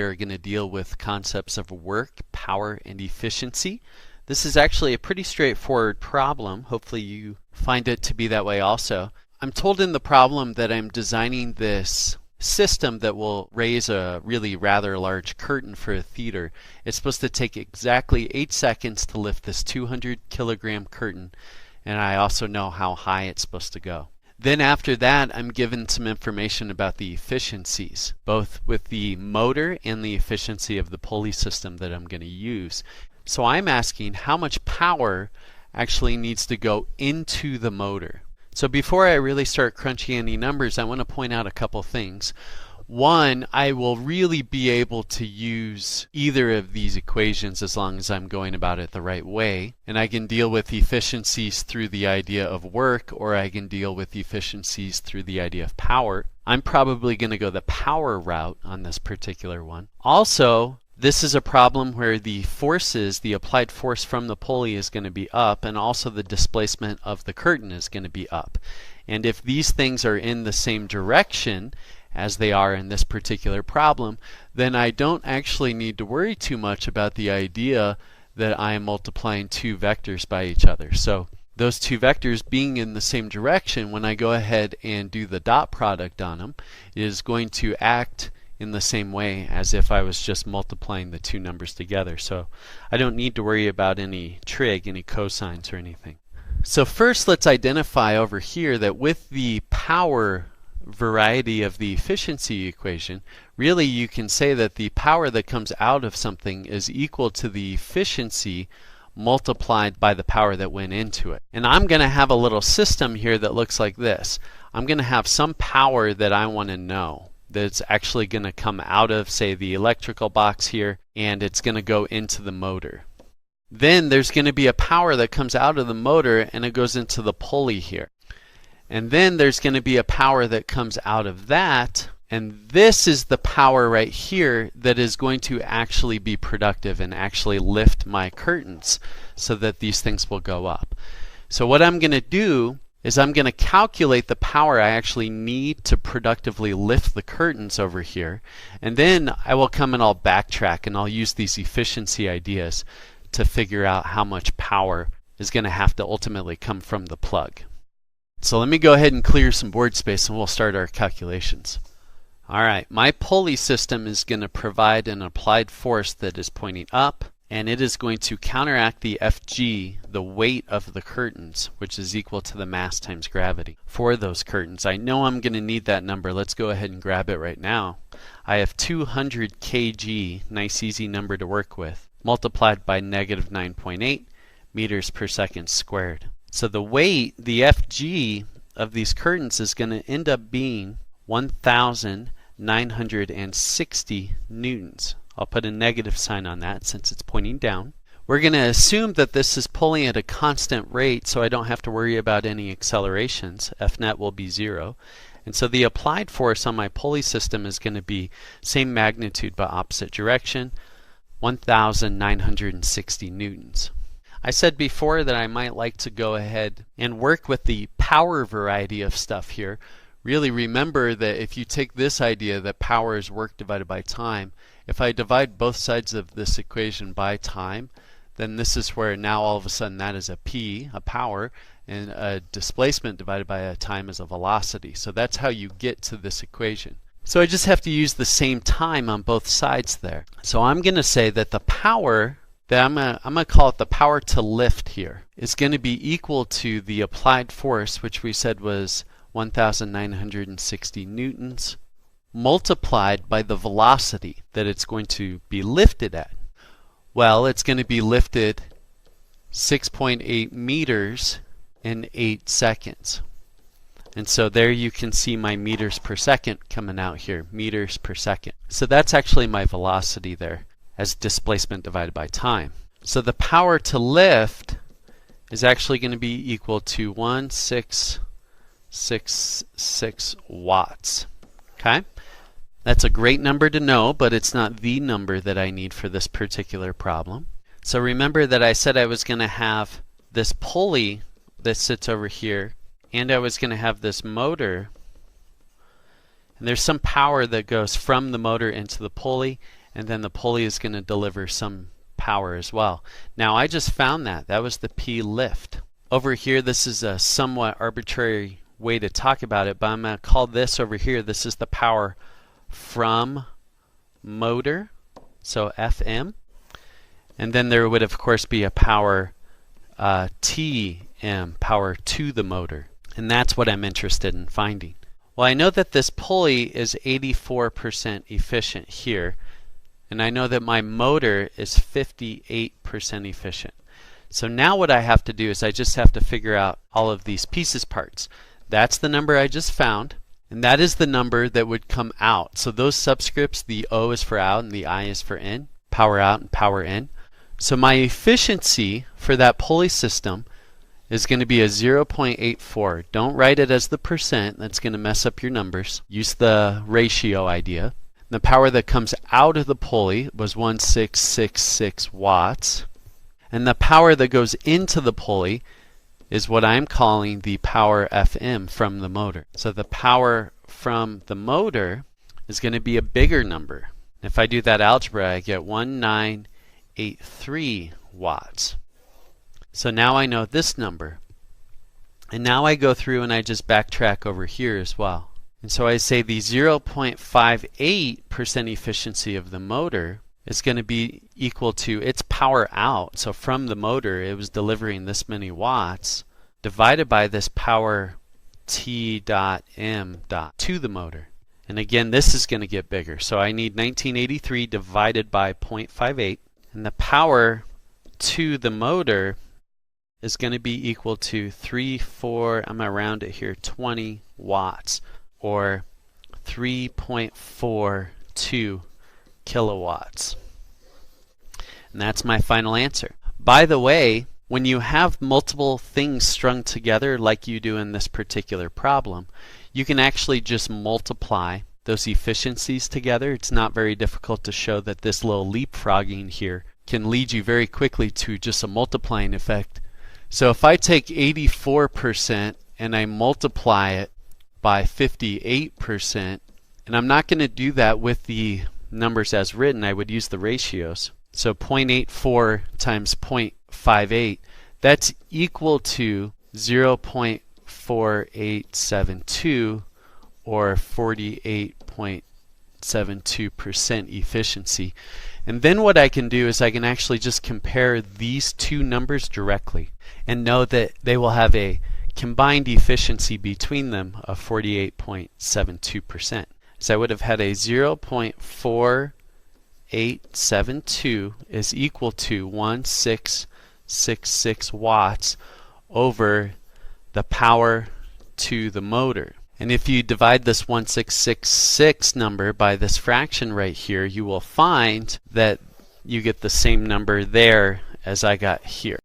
We're going to deal with concepts of work, power, and efficiency. This is actually a pretty straightforward problem. Hopefully you find it to be that way also. I'm told in the problem that I'm designing this system that will raise a really rather large curtain for a theater. It's supposed to take exactly 8 seconds to lift this 200 kilogram curtain, and I also know how high it's supposed to go. Then after that, I'm given some information about the efficiencies, both with the motor and the efficiency of the pulley system that I'm going to use. So I'm asking how much power actually needs to go into the motor. So before I really start crunching any numbers, I want to point out a couple things. One, I will really be able to use either of these equations as long as I'm going about it the right way. And I can deal with efficiencies through the idea of work, or I can deal with efficiencies through the idea of power. I'm probably going to go the power route on this particular one. Also, this is a problem where the forces, the applied force from the pulley is going to be up, and also the displacement of the curtain is going to be up. And if these things are in the same direction as they are in this particular problem, then I don't actually need to worry too much about the idea that I am multiplying two vectors by each other. So those two vectors being in the same direction, when I go ahead and do the dot product on them, is going to act in the same way as if I was just multiplying the two numbers together. So I don't need to worry about any trig, any cosines or anything. So first let's identify over here that with the power variety of the efficiency equation, really you can say that the power that comes out of something is equal to the efficiency multiplied by the power that went into it. And I'm going to have a little system here that looks like this. I'm going to have some power that I want to know that's actually going to come out of, say, the electrical box here, and it's going to go into the motor. Then there's going to be a power that comes out of the motor and it goes into the pulley here. And then there's going to be a power that comes out of that, and this is the power right here that is going to actually be productive and actually lift my curtains so that these things will go up. So what I'm going to do is I'm going to calculate the power I actually need to productively lift the curtains over here, and then I will come and I'll backtrack and I'll use these efficiency ideas to figure out how much power is going to have to ultimately come from the plug. So let me go ahead and clear some board space and we'll start our calculations. Alright, my pulley system is going to provide an applied force that is pointing up, and it is going to counteract the Fg, the weight of the curtains, which is equal to the mass times gravity for those curtains. I know I'm going to need that number. Let's go ahead and grab it right now. I have 200 kg, nice easy number to work with, multiplied by negative 9.8 meters per second squared. So the weight, the Fg of these curtains is going to end up being 1,960 newtons. I'll put a negative sign on that since it's pointing down. We're going to assume that this is pulling at a constant rate, so I don't have to worry about any accelerations. F net will be 0. And so the applied force on my pulley system is going to be same magnitude but opposite direction, 1,960 newtons. I said before that I might like to go ahead and work with the power variety of stuff here. Really remember that if you take this idea that power is work divided by time, if I divide both sides of this equation by time, then this is where now all of a sudden that is a P, a power, and a displacement divided by a time is a velocity. So that's how you get to this equation. So I just have to use the same time on both sides there. So I'm going to say that the power that I'm going to call it the power to lift here is going to be equal to the applied force, which we said was 1,960 newtons, multiplied by the velocity that it's going to be lifted at. Well, it's going to be lifted 6.8 meters in 8 seconds. And so there you can see my meters per second coming out here, meters per second. So that's actually my velocity there as displacement divided by time. So the power to lift is actually going to be equal to 1666 watts. Okay? That's a great number to know, but it's not the number that I need for this particular problem. So remember that I said I was going to have this pulley that sits over here, and I was going to have this motor, and there's some power that goes from the motor into the pulley, and then the pulley is going to deliver some power as well. Now I just found that. That was the P lift. Over here, this is a somewhat arbitrary way to talk about it, but I'm going to call this over here, this is the power from motor, so FM. And then there would of course be a power TM, power to the motor. And that's what I'm interested in finding. Well, I know that this pulley is 84% efficient here, and I know that my motor is 58% efficient. So now what I have to do is I just have to figure out all of these pieces parts. That's the number I just found, and that is the number that would come out. So those subscripts, the O is for out and the I is for in, power out and power in. So my efficiency for that pulley system is going to be a 0.84. Don't write it as the percent. That's going to mess up your numbers. Use the ratio idea. The power that comes out of the pulley was 1666 watts. And the power that goes into the pulley is what I'm calling the power FM from the motor. So the power from the motor is going to be a bigger number. If I do that algebra, I get 1983 watts. So now I know this number. And now I go through and I just backtrack over here as well. And so I say the 0.58% efficiency of the motor is going to be equal to its power out. So from the motor, it was delivering this many watts, divided by this power T dot M dot to the motor. And again, this is going to get bigger. So I need 1983 divided by 0.58. And the power to the motor is going to be equal to I'm going to round it here, 20 watts, or 3.42 kilowatts. And that's my final answer. By the way, when you have multiple things strung together like you do in this particular problem, you can actually just multiply those efficiencies together. It's not very difficult to show that this little leapfrogging here can lead you very quickly to just a multiplying effect. So if I take 84% and I multiply it by 58%, and I'm not going to do that with the numbers as written, I would use the ratios. So 0.84 times 0.58, that's equal to 0.4872 or 48.72% efficiency. And then what I can do is I can actually just compare these two numbers directly and know that they will have a combined efficiency between them of 48.72%. So I would have had a 0.4872 is equal to 1666 watts over the power to the motor. And if you divide this 1666 number by this fraction right here, you will find that you get the same number there as I got here.